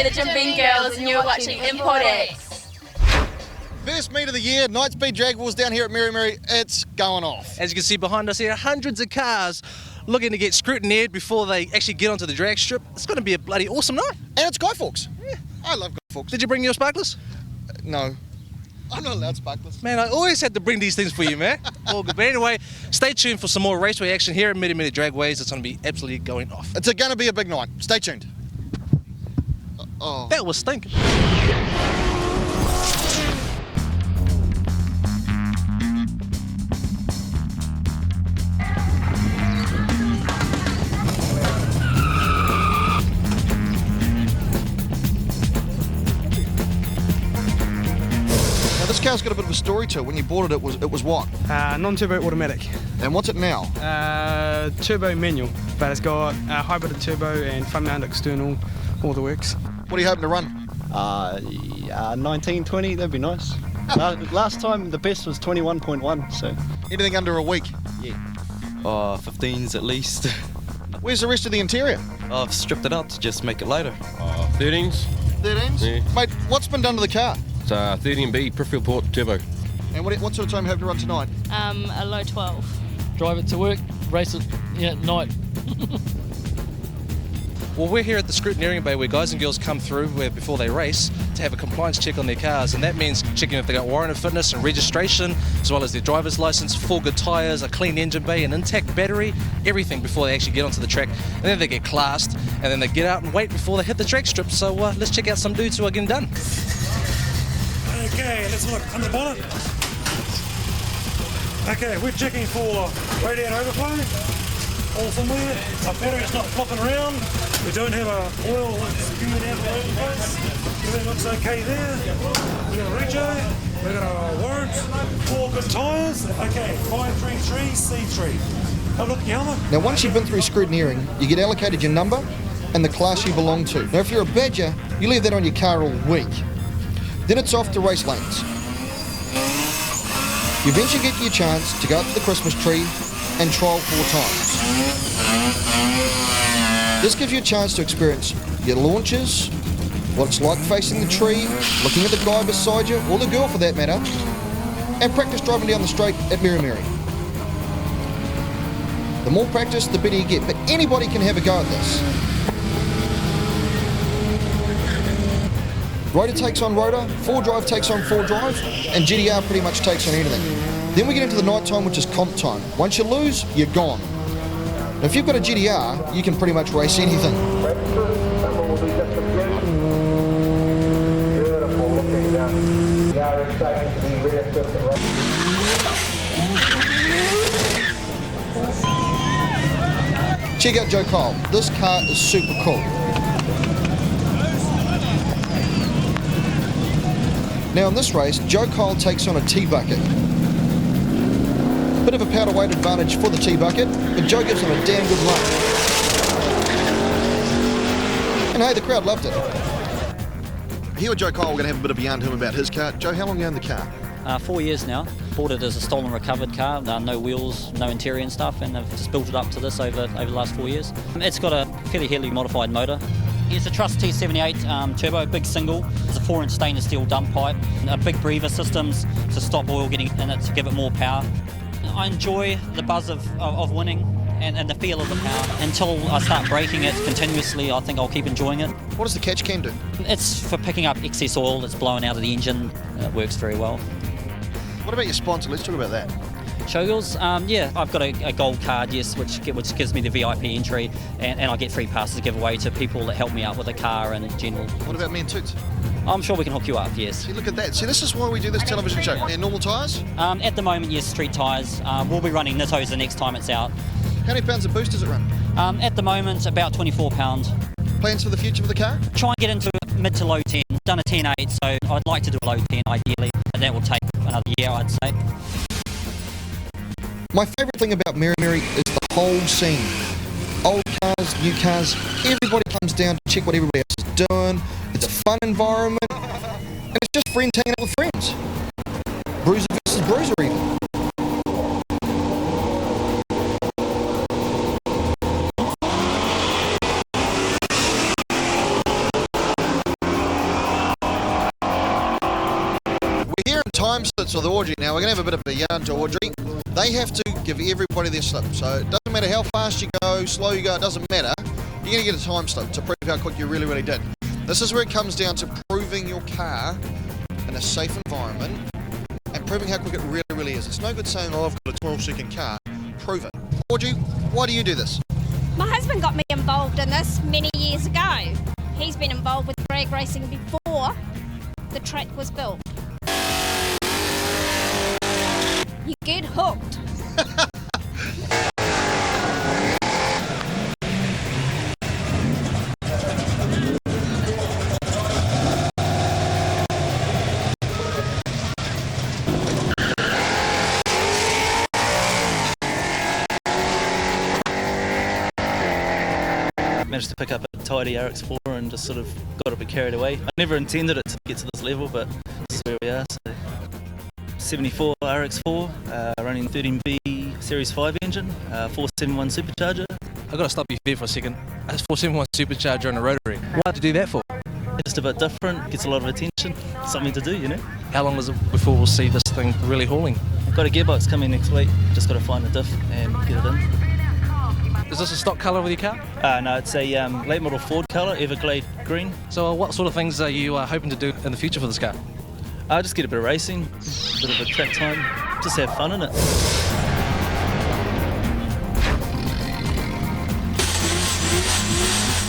we're the Jim Bean Girls and you're watching Import X. First meet of the year, Night Speed Drag Wars down here at Merry. It's going off. As you can see behind us here, hundreds of cars looking to get scrutineered before they actually get onto the drag strip. It's going to be a bloody awesome night. And it's Guy Fawkes. Yeah. I love Guy Fawkes. Did you bring your sparklers? No. I'm not allowed sparklers. Man, I always had to bring these things for you, man. All good. But anyway, stay tuned for some more raceway action here at Many Dragways. It's going to be absolutely going off. It's going to be a big night. Stay tuned. Oh. That was stinking. This car's got a bit of a story to it. When you bought it, it was what? Non-turbo automatic. And what's it now? Turbo manual, but it's got a hybrid turbo and front mount external, all the works. What are you hoping to run? 19, 20, that'd be nice. Last time the best was 21.1, so. Anything under a week? Yeah. 15s at least. Where's the rest of the interior? I've stripped it out to just make it lighter. 13s. 13s? Yeah. Mate, what's been done to the car? It's 13B peripheral port turbo. And what sort of time you hope to run tonight? A low 12. Drive it to work, race it at night. Well, we're here at the Scrutineering Bay where guys and girls come through before they race to have a compliance check on their cars, and that means checking if they got warrant of fitness and registration, as well as their driver's license, 4 good tyres, a clean engine bay, an intact battery, everything before they actually get onto the track. And then they get classed, and then they get out and wait before they hit the drag strip. So let's check out some dudes who are getting done. Okay, let's look under the bonnet. Okay, we're checking for radiator overflow. All somewhere. Our battery's not flopping around. We don't have a oil spewing out the overflows. Everything looks okay there. We got a rego. We got our warrant. 4 good tyres. Okay, 533C3. Have a look at your helmet. Now, once you've been through scrutineering, you get allocated your number and the class you belong to. Now, if you're a badger, you leave that on your car all week. Then it's off to race lanes. You eventually get your chance to go up to the Christmas tree and trial 4 times. This gives you a chance to experience your launches, what it's like facing the tree, looking at the guy beside you, or the girl for that matter, and practice driving down the straight at Merry. The more practice, the better you get, but anybody can have a go at this. Rotor takes on rotor, 4Drive takes on 4Drive, and GDR pretty much takes on anything. Then we get into the night time, which is comp time. Once you lose, you're gone. Now, if you've got a GDR, you can pretty much race anything. Check out Joe Kyle. This car is super cool. Now in this race, Joe Kyle takes on a T-bucket. Bit of a powder weight advantage for the T-bucket, but Joe gives him a damn good run. And hey, the crowd loved it. Here with Joe Kyle, we're going to have a bit of a yarn to him about his car. Joe, how long have you owned the car? 4 years now. Bought it as a stolen recovered car, no wheels, no interior and stuff, and I've just built it up to this over the last 4 years. It's got a fairly heavily modified motor. It's a Trust T78 turbo, big single. It's a 4-inch stainless steel dump pipe, a big breather systems to stop oil getting in it to give it more power. I enjoy the buzz of winning and the feel of the power. Until I start braking it continuously, I think I'll keep enjoying it. What does the catch can do? It's for picking up excess oil that's blowing out of the engine. It works very well. What about your sponsor? Let's talk about that. Showgirls, yeah, I've got a gold card, yes, which gives me the VIP entry, and I get free passes to give away to people that help me out with the car and in general. What about me and Toots? I'm sure we can hook you up, yes. See, look at that. See, this is why we do this television show. And normal tyres? At the moment, yes, street tyres. We'll be running Nittos the next time it's out. How many pounds of boost does it run? At the moment, about 24 pounds. Plans for the future of the car? Try and get into mid to low 10. Done a 10.8, so I'd like to do a low 10 ideally. And that will take another year, I'd say. My favourite thing about Merry is the whole scene. Old cars, new cars, everybody comes down to check what everybody else is doing. It's a fun environment, and it's just friends hanging out with friends. Bruiser versus bruiser even. time slips with Audrey. Now, we're going to have a bit of a yarn to Audrey. They have to give everybody their slip. So it doesn't matter how fast you go, slow you go, it doesn't matter. You're going to get a time slip to prove how quick you really, really did. This is where it comes down to proving your car in a safe environment and proving how quick it really, really is. It's no good saying, oh, I've got a 12-second car. Prove it. Audrey, why do you do this? My husband got me involved in this many years ago. He's been involved with drag racing before the track was built. You get hooked. Managed to pick up a tidy RX4 and just sort of got a bit carried away. I never intended it to get to this level, but this is where we are. So 74 RX4, running 13B Series 5 engine, 471 supercharger. I've got to stop you there for a second. That's 471 supercharger on a rotary. What did you do that for? Just a bit different, gets a lot of attention, something to do, you know. How long is it before we'll see this thing really hauling? I've got a gearbox coming next week, just got to find a diff and get it in. Is this a stock colour with your car? No, it's a late model Ford colour, Everglade green. So what sort of things are you hoping to do in the future for this car? I'll just get a bit of racing, a bit of a track time, just have fun in it.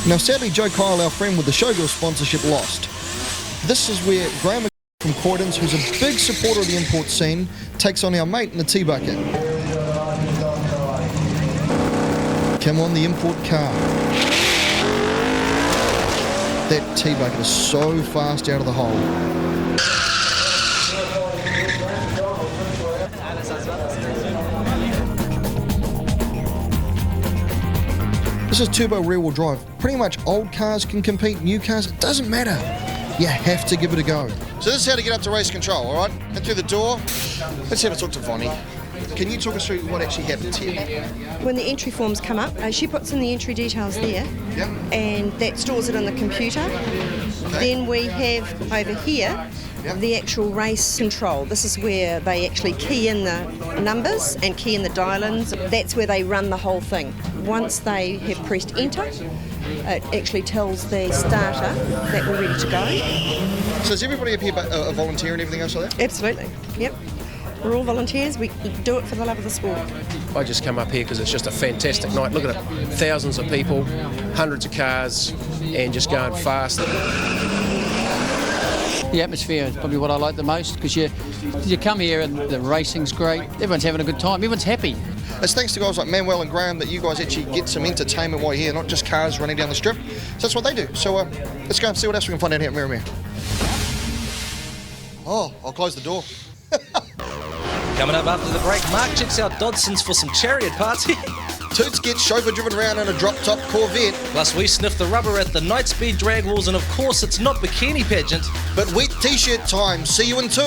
Now, sadly, Joe Kyle, our friend with the Showgirl sponsorship, lost. This is where Graham from Croydon's, who's a big supporter of the import scene, takes on our mate in the T-Bucket. Come on, the import car. That T-Bucket is so fast out of the hole. This is turbo rear-wheel drive. Pretty much old cars can compete, new cars, it doesn't matter. You have to give it a go. So this is how to get up to race control, all right? In through the door. Let's have a talk to Vonnie. Can you talk us through what actually happens here? When the entry forms come up, she puts in the entry details there, yep, and that stores it on the computer. Okay. Then we have over here the actual race control. This is where they actually key in the numbers and key in the dial-ins. That's where they run the whole thing. Once they have pressed enter, it actually tells the starter that we're ready to go. So is everybody up here a volunteer and everything else like that? Absolutely, yep. We're all volunteers. We do it for the love of the sport. I just come up here because it's just a fantastic night. Look at it, thousands of people, hundreds of cars, and just going fast. The atmosphere is probably what I like the most, because you come here and the racing's great. Everyone's having a good time. Everyone's happy. It's thanks to guys like Manuel and Graham that you guys actually get some entertainment while you're here, not just cars running down the strip. So that's what they do. So let's go and see what else we can find out here at Miramare. Oh, I'll close the door. Coming up after the break, Mark checks out Dodson's for some chariot party. Toots gets chauffeur driven around in a drop-top Corvette. Plus we sniff the rubber at the Night Speed drag wars, and of course it's not bikini pageant. But wet t-shirt time. See you in 2.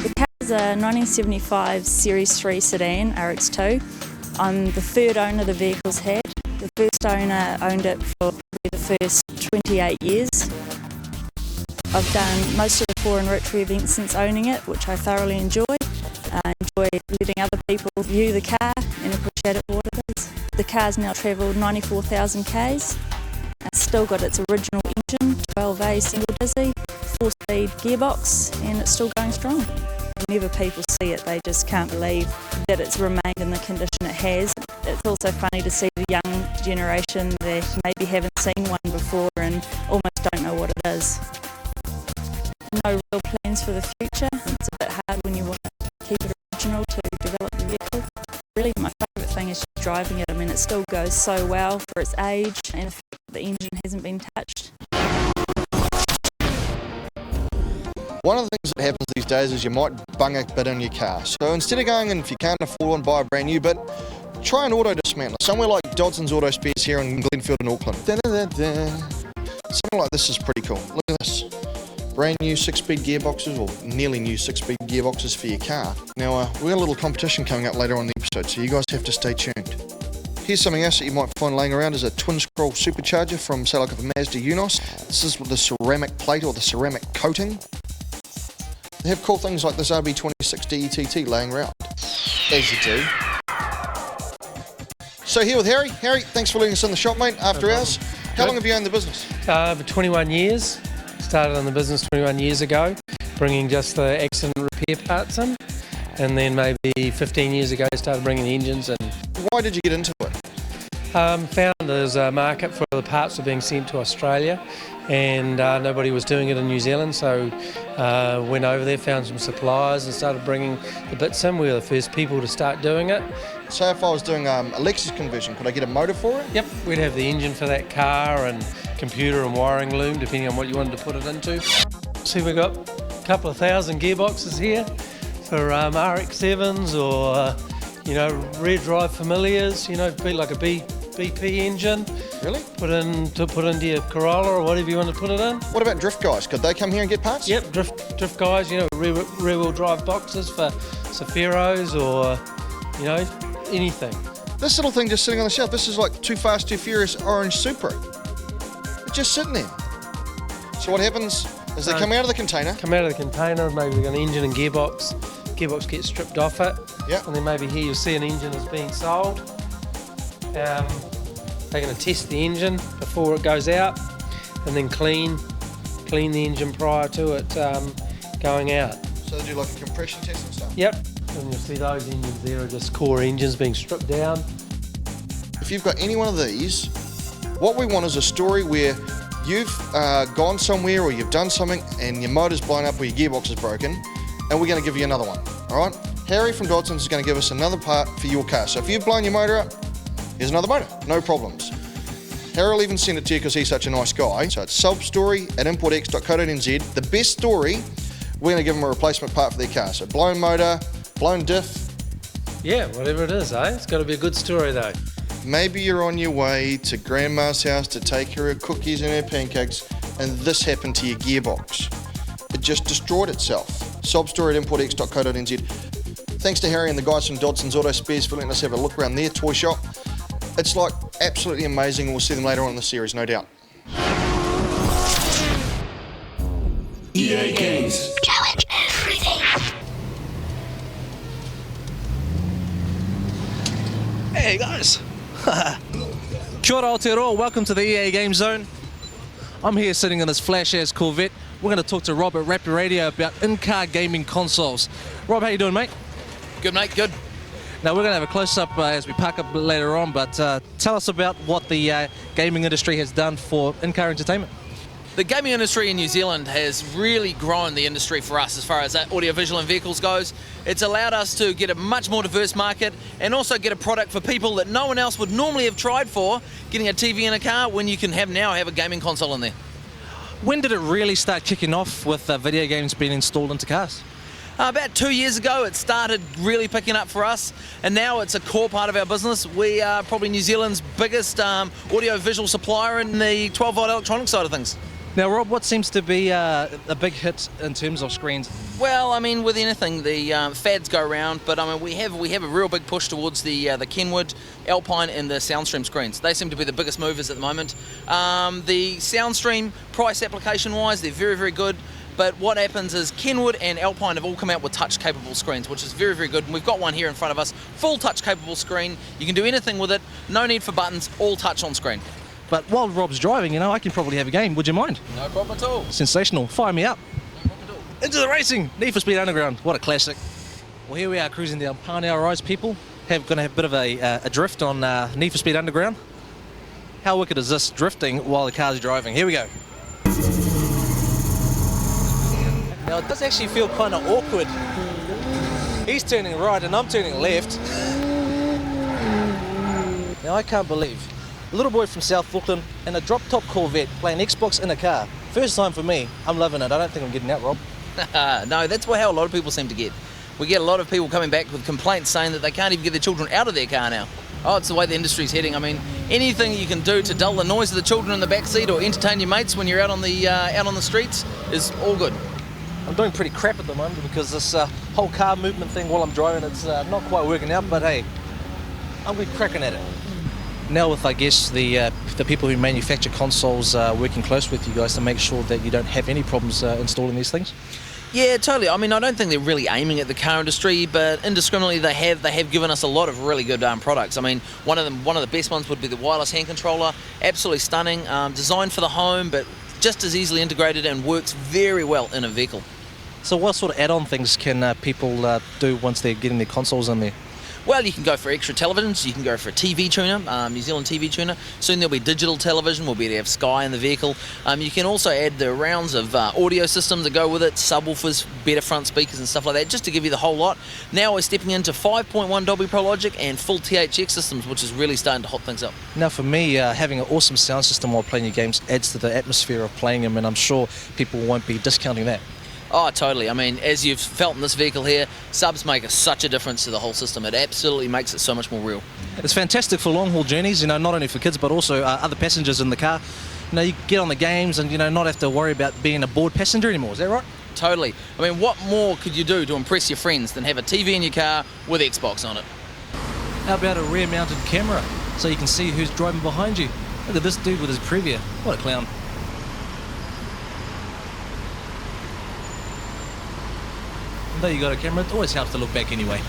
The car is a 1975 Series 3 sedan, RX2. I'm the third owner the vehicle's had. The first owner owned it for probably the first 28 years. I've done most of the FOURRE and Rotary events since owning it, which I thoroughly enjoy. I enjoy letting other people view the car and appreciate it for what it is. The car's now travelled 94,000 Ks. It's still got its original engine, 12A single dizzy, 4-speed gearbox, and it's still going strong. Whenever people see it, they just can't believe that it's remained in the condition it has. It's also funny to see the young generation that maybe haven't seen one before and almost don't know what it is. No real plans for the future. It's a bit hard when you want to keep it original to develop the vehicle. Really, my favourite thing is just driving it. I mean, it still goes so well for its age, and the engine hasn't been touched. One of the things that happens these days is you might bung a bit in your car. So instead of going and if you can't afford one, buy a brand new bit, try an auto dismantler. Somewhere like Dodson's Autospares here in Glenfield in Auckland. Something like this is pretty cool. Look at this. Brand new 6-speed gearboxes, or nearly new 6-speed gearboxes for your car. Now, we've got a little competition coming up later on in the episode, so you guys have to stay tuned. Here's something else that you might find laying around is a twin scroll supercharger from, say, like a Mazda Unos. This is with the ceramic plate or the ceramic coating. They have cool things like this RB26 DETT laying around, as you do. So here with Harry. Harry, thanks for letting us in the shop, mate, after hours. How long have you owned the business? For 21 years. Started on the business 21 years ago, bringing just the accident repair parts in. And then maybe 15 years ago, started bringing the engines in. Why did you get into it? Found there's a market for the parts were being sent to Australia, and nobody was doing it in New Zealand, so went over there, found some suppliers and started bringing the bits in. We were the first people to start doing it. So if I was doing a Lexus conversion, could I get a motor for it? Yep, we'd have the engine for that car and computer and wiring loom, depending on what you wanted to put it into. See, we've got a couple of thousand gearboxes here for RX7s or, rear drive familiars, be like a BP engine. Really? Put into your Corolla or whatever you want to put it in. What about drift guys? Could they come here and get parts? Yep, drift guys, rear wheel drive boxes for Sephiros or, anything. This little thing just sitting on the shelf, this is like Too Fast, Too Furious orange Supra. It's just sitting there. So what happens is they come out of the container. Maybe they've got an engine and gearbox. Gearbox gets stripped off it. Yeah. And then maybe here you'll see an engine is being sold. They're going to test the engine before it goes out and then clean the engine prior to it going out. So they do like a compression test and stuff? Yep. And you'll see those engines there are just core engines being stripped down. If you've got any one of these, what we want is a story where you've gone somewhere or you've done something and your motor's blown up or your gearbox is broken, and we're going to give you another one, all right? Harry from Dodson is going to give us another part for your car. So if you've blown your motor up, here's another motor, no problems. Harry will even send it to you because he's such a nice guy. So it's substory@importx.co.nz. The best story, we're going to give them a replacement part for their car. So blown motor, blown diff. Yeah, whatever it is, eh? It's got to be a good story though. Maybe you're on your way to Grandma's house to take her cookies and her pancakes, and this happened to your gearbox. It just destroyed itself. Substory@importx.co.nz. Thanks to Harry and the guys from Dodson's Autospares for letting us have a look around their toy shop. It's like absolutely amazing. We'll see them later on in the series, no doubt. EA Games. Challenge everything. Hey guys. Kia ora Aotearoa, welcome to the EA Game Zone. I'm here sitting in this flash-ass Corvette. We're going to talk to Rob at Rapid Radio about in-car gaming consoles. Rob, how you doing, mate? Good, mate, good. Now, we're going to have a close-up as we park up later on, but tell us about what the gaming industry has done for in-car entertainment. The gaming industry in New Zealand has really grown the industry for us as far as audiovisual and vehicles goes. It's allowed us to get a much more diverse market and also get a product for people that no one else would normally have tried for, getting a TV in a car when you can now have a gaming console in there. When did it really start kicking off with video games being installed into cars? About 2 years ago, it started really picking up for us, and now it's a core part of our business. We are probably New Zealand's biggest audio-visual supplier in the 12-volt electronic side of things. Now, Rob, what seems to be a big hit in terms of screens? Well, I mean, with anything, the fads go around, but I mean, we have a real big push towards the Kenwood, Alpine, and the Soundstream screens. They seem to be the biggest movers at the moment. The Soundstream, price application-wise, they're very, very good. But what happens is Kenwood and Alpine have all come out with touch-capable screens, which is very, very good. And we've got one here in front of us, full touch-capable screen. You can do anything with it, no need for buttons, all touch on screen. But while Rob's driving, I can probably have a game. Would you mind? No problem at all. Sensational. Fire me up. No problem at all. Into the racing. Need for Speed Underground. What a classic. Well, here we are cruising down Parnell Rise, people. Going to have a bit of a drift on Need for Speed Underground. How wicked is this drifting while the car's driving? Here we go. Now, it does actually feel kind of awkward. He's turning right and I'm turning left. Now, I can't believe a little boy from South Auckland and a drop-top Corvette playing Xbox in a car. First time for me. I'm loving it. I don't think I'm getting out, Rob. No, that's how a lot of people seem to get. We get a lot of people coming back with complaints saying that they can't even get their children out of their car now. Oh, it's the way the industry's heading. I mean, anything you can do to dull the noise of the children in the back seat or entertain your mates when you're out on the streets is all good. I'm doing pretty crap at the moment because this whole car movement thing while I'm driving, it's not quite working out, but hey, I'm cracking at it. Now with, I guess, the people who manufacture consoles working close with you guys to make sure that you don't have any problems installing these things? Yeah, totally. I mean, I don't think they're really aiming at the car industry, but indiscriminately they have given us a lot of really good products. I mean, one of the best ones would be the wireless hand controller. Absolutely stunning, designed for the home, but just as easily integrated and works very well in a vehicle. So what sort of add-on things can people do once they're getting their consoles in there? Well, you can go for extra televisions, you can go for a TV tuner, New Zealand TV tuner. Soon there'll be digital television, we'll be able to have Sky in the vehicle. You can also add the rounds of audio systems that go with it, subwoofers, better front speakers and stuff like that, just to give you the whole lot. Now we're stepping into 5.1 Dolby Pro Logic and full THX systems, which is really starting to hot things up. Now for me, having an awesome sound system while playing your games adds to the atmosphere of playing them, and I'm sure people won't be discounting that. Oh, totally. I mean, as you've felt in this vehicle here, subs make such a difference to the whole system. It absolutely makes it so much more real. It's fantastic for long-haul journeys, not only for kids, but also other passengers in the car. You get on the games and, not have to worry about being a bored passenger anymore. Is that right? Totally. I mean, what more could you do to impress your friends than have a TV in your car with Xbox on it? How about a rear-mounted camera so you can see who's driving behind you? Look at this dude with his Previa. What a clown. Though you got a camera, it always helps to look back anyway.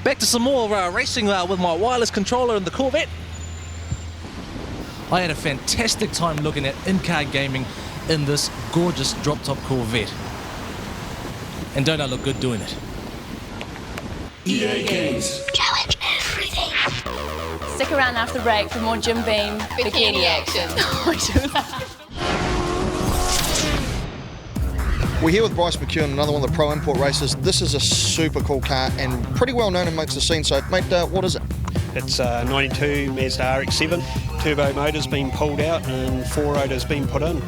Back to some more racing with my wireless controller in the Corvette. I had a fantastic time looking at in-car gaming in this gorgeous drop-top Corvette. And don't I look good doing it? EA Games. Challenge everything. Stick around after the break for more Jim Beam bikini action. We're here with Bryce McKewan, another one of the pro import racers. This is a super cool car and pretty well known amongst the scene. So, mate, what is it? It's a 92 Mazda RX2. Turbo motor's been pulled out and four-rotor's been put in.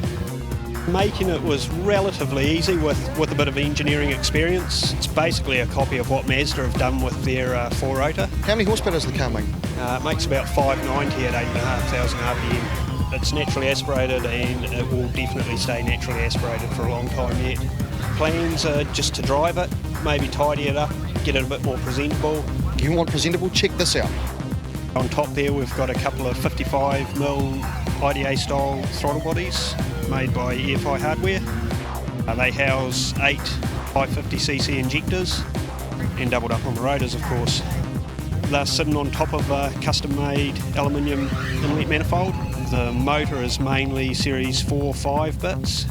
Making it was relatively easy with a bit of engineering experience. It's basically a copy of what Mazda have done with their four-rotor. How many horsepower does the car make? It makes about 590 at 8,500 RPM. It's naturally aspirated and it will definitely stay naturally aspirated for a long time yet. Plans are just to drive it, maybe tidy it up, get it a bit more presentable. You want presentable? Check this out. On top there we've got a couple of 55mm IDA style throttle bodies made by EFI Hardware. They house 8 550cc injectors and doubled up on the rotors, of course. They're sitting on top of a custom-made aluminium inlet manifold. The motor is mainly Series 4-5 bits.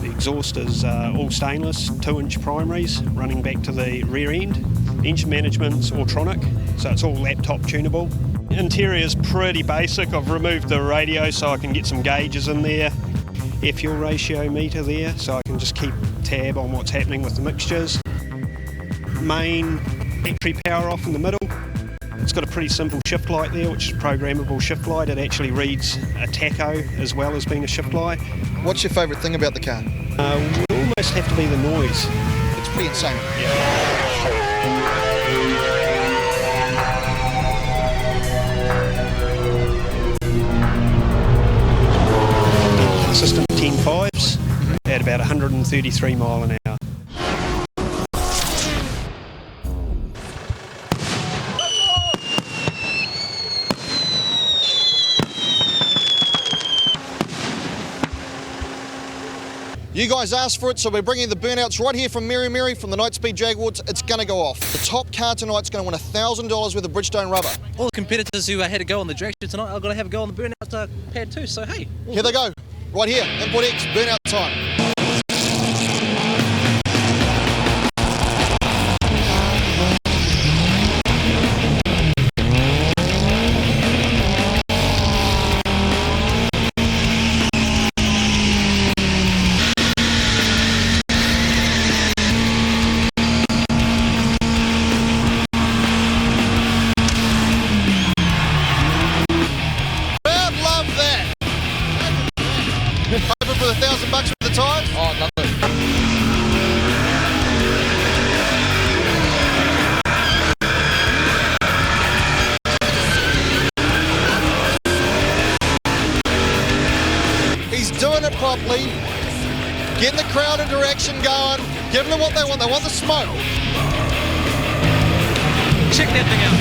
The exhaust is all stainless, 2-inch primaries running back to the rear end. Engine management's Autronic, so it's all laptop tunable. Interior is pretty basic. I've removed the radio so I can get some gauges in there. Air fuel ratio meter there, so I can just keep tab on what's happening with the mixtures. Main battery power off in the middle. It's got a pretty simple shift light there, which is a programmable shift light. It actually reads a tacho as well as being a shift light. What's your favourite thing about the car? Would almost have to be the noise. It's pretty insane. System 10.5s at about 133 mile an hour. You guys asked for it, so we're bringing the Burnouts right here from Mary from the Night Speed Jag Awards. It's going to go off. The top car tonight's going to win $1,000 worth of Bridgestone rubber. All the competitors who had to go on the drag shoot tonight are going to have a go on the Burnout pad too, so hey. Here they go. Right here, Import X, Burnout time. Over for $1,000 for the tyres? Oh, lovely. He's doing it properly, getting the crowd in direction going, giving them what they want. They want the smoke. Check that thing out.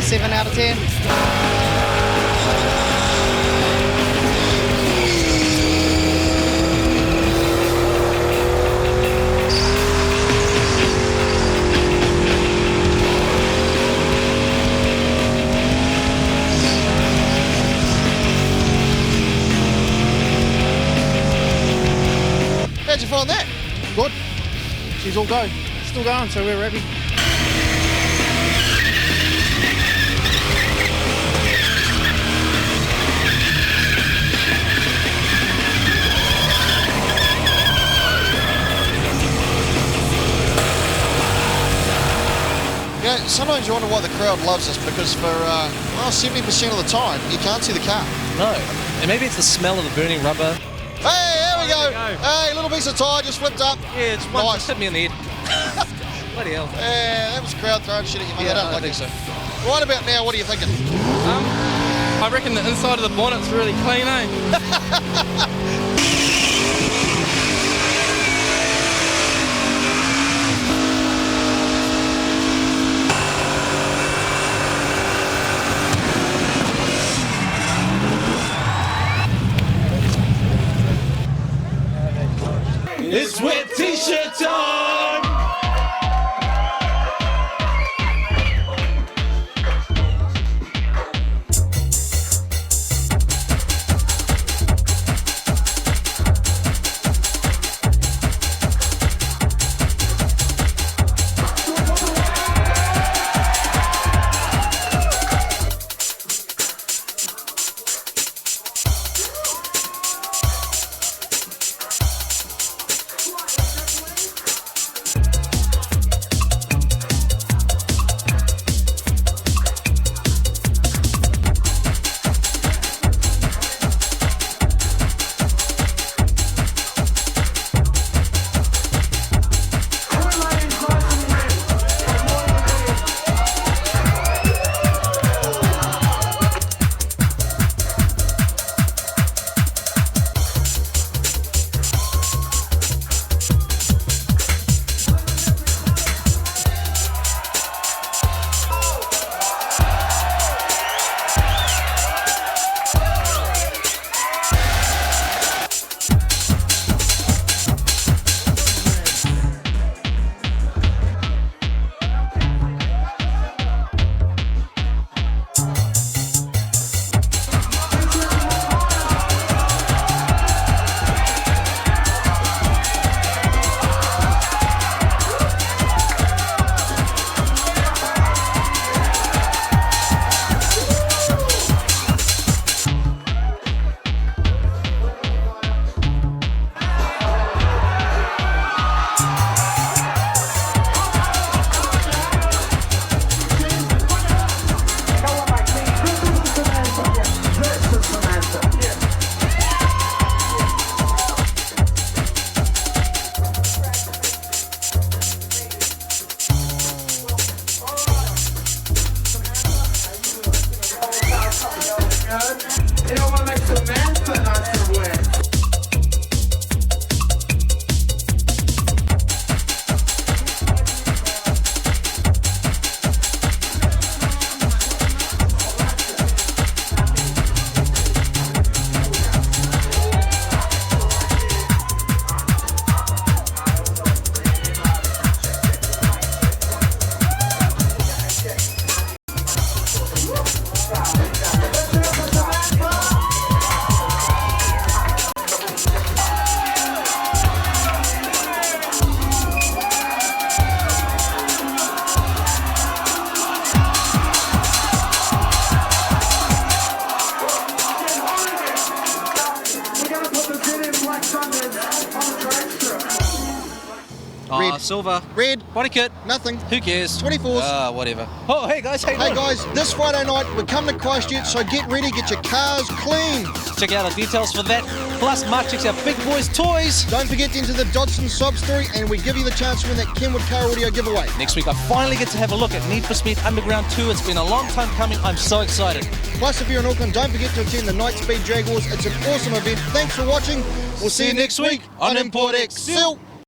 7 out of 10. How'd you find that? Good. She's all go. Still going, so we're happy. You know, sometimes you wonder why the crowd loves us, because for 70% of the time you can't see the car. No, and maybe it's the smell of the burning rubber. Hey, there we go. Hey, little piece of tyre just flipped up. Yeah, it's one just hit me in the head. Bloody hell. Yeah, that was crowd throwing shit at you, mate. Yeah, I don't I like think it. so. Right about now, what are you thinking? I reckon the inside of the bonnet's really clean, eh? It's wet t-shirt time! Silver. Red. Body kit. Nothing. Who cares? 24s. Whatever. Oh, hey guys. Hey guys, this Friday night we're coming to Christchurch, so get ready, get your cars clean. Check out our details for that. Plus, Mark checks out Big Boys Toys. Don't forget to enter the Dodson sob story, and we give you the chance to win that Kenwood car audio giveaway. Next week, I finally get to have a look at Need for Speed Underground 2. It's been a long time coming. I'm so excited. Plus, if you're in Auckland, don't forget to attend the Night Speed Drag Wars. It's an awesome event. Thanks for watching. We'll see you next week on Import X. See you.